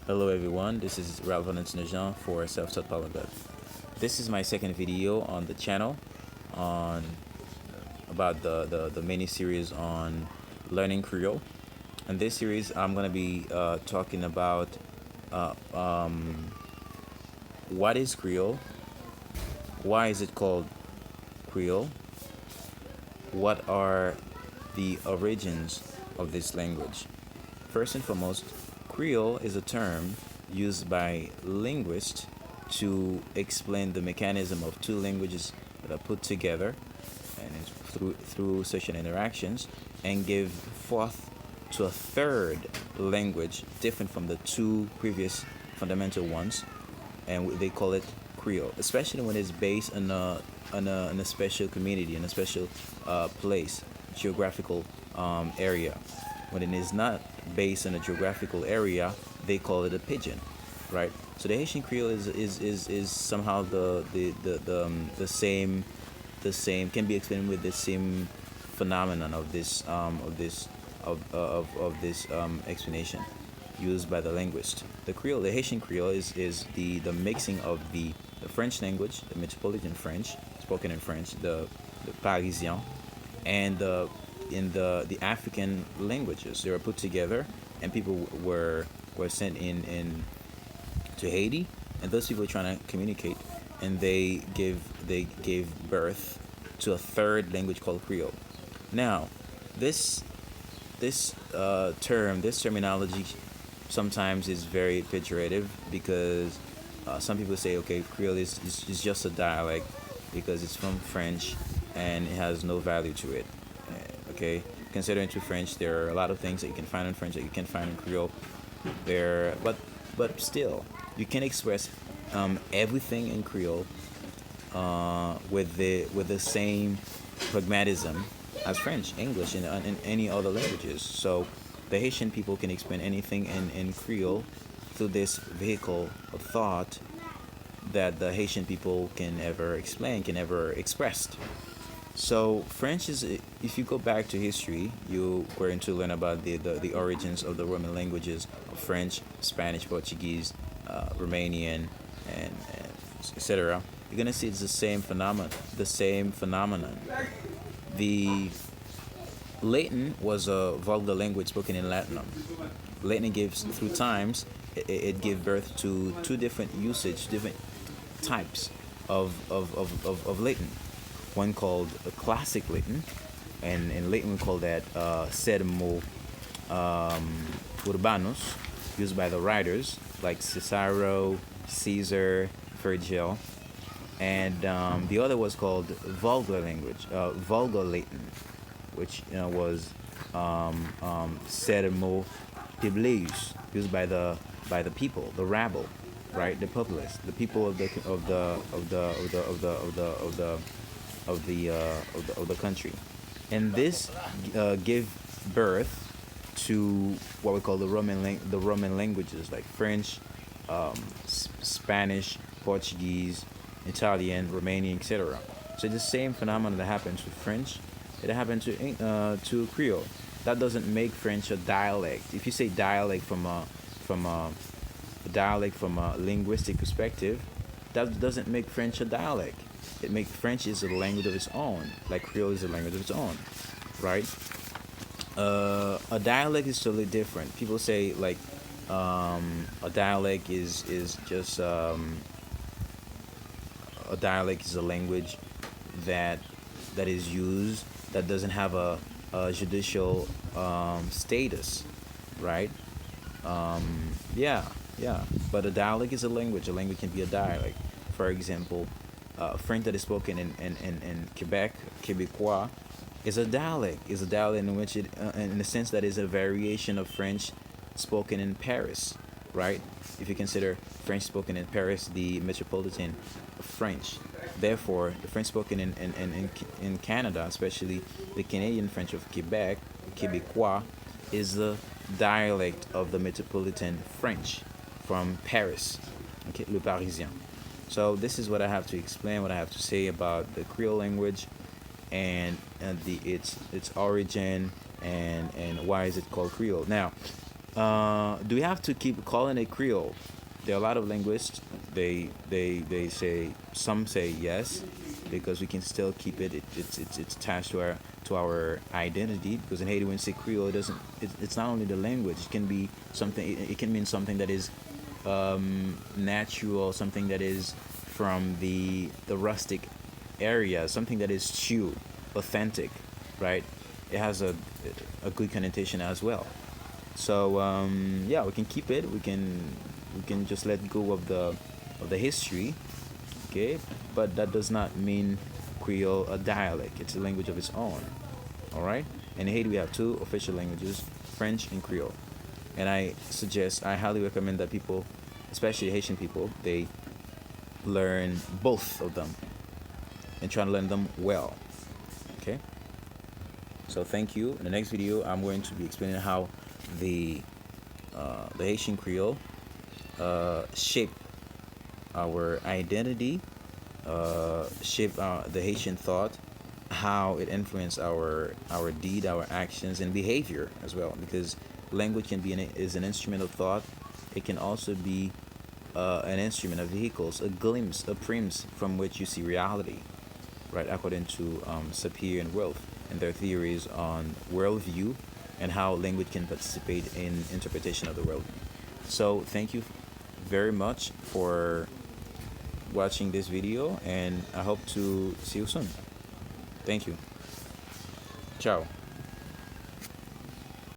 Hello everyone, this is Ralph Jean for Self-Taught POLYGLOT. This is my second video on the channel on about the mini series on learning Creole. In this series, I'm going to be talking about uh, um, what is Creole, why is it called Creole, what are the origins of this language. First and foremost, Creole is a term used by linguists to explain the mechanism of two languages that are put together and through social interactions and give forth to a third language different from the two previous fundamental ones, and they call it Creole, especially when it's based in a special community, in a special place, geographical area. When it is not based in a geographical area, they call it a pidgin, right? So the Haitian Creole is somehow the same can be explained with the same phenomenon of this explanation used by the linguist. The Haitian Creole is the mixing of the French language, the Metropolitan French, spoken in French, the Parisien, and the African languages. They were put together, and people were sent in to Haiti, and those people were trying to communicate, and they gave birth to a third language called Creole. Now, this terminology sometimes is very pejorative because some people say, okay, Creole is just a dialect because it's from French and it has no value to it. Okay, considering to French, there are a lot of things that you can find in French that you can find in Creole. But still, you can express everything in Creole with the same pragmatism as French, English, and in any other languages. So the Haitian people can explain anything in Creole through this vehicle of thought that the Haitian people can ever explain, can ever express. So French is, if you go back to history, you were going to learn about the origins of the Roman languages of French, Spanish, Portuguese, Romanian, and etc. You're gonna see it's the same phenomenon. The same phenomenon. The Latin was a vulgar language spoken in Latinum. Latin gives through times it gave birth to two different usage, different types of Latin. One called classic Latin, and in Latin we call that sermo urbanus, used by the writers like Cicero, Caesar, Virgil, and the other was called vulgar language, vulgar Latin, which was sermo publius, used by the people, the rabble, right, the populace, the people of the country, and this gave birth to what we call the Roman languages like French, Spanish, Portuguese, Italian, Romanian, etc. So the same phenomenon that happens with French, it happened to Creole. That doesn't make French a dialect. If you say dialect from a linguistic perspective, that doesn't make French a dialect. It makes French is a language of its own, like Creole is a language of its own, right? A dialect is totally different. People say like a dialect is just a dialect is a language that is used that doesn't have a judicial status, right? Yeah, yeah. But a dialect is a language. A language can be a dialect. For example, French that is spoken in Quebec, Quebecois, is a dialect. Is a dialect in which in the sense that is a variation of French spoken in Paris, right? If you consider French spoken in Paris the metropolitan French, therefore the French spoken in Canada, especially the Canadian French of Quebec, Quebecois, is the dialect of the metropolitan French from Paris, okay, le Parisien. So this is what I have to explain, what I have to say about the Creole language and its origin and why is it called Creole. Now, Do we have to keep calling it Creole? There are a lot of linguists. They say, some say yes, because we can still keep it. It's attached to our identity. Because in Haiti, when you say Creole, it doesn't. It's not only the language. It can be something. It can mean something that is natural, something that is from the rustic area, something that is true, authentic, right? It has a good connotation as well. So yeah, we can keep it. We can just let go of the history, okay? But that does not mean Creole a dialect. It's a language of its own. All right. In Haiti, we have two official languages: French and Creole. And I highly recommend that people, especially Haitian people, they learn both of them and try to learn them well. Okay. So thank you. In the next video, I'm going to be explaining how the Haitian Creole shape our identity, shape the Haitian thought, how it influenced our deed, our actions, and behavior as well. Because language can be is an instrument of thought. It can also be an instrument of vehicles, a glimpse, a premise from which you see reality, right? According to Sapir and Wolf and their theories on worldview and how language can participate in interpretation of the world. So thank you very much for watching this video, and I hope to see you soon. Thank you. Ciao.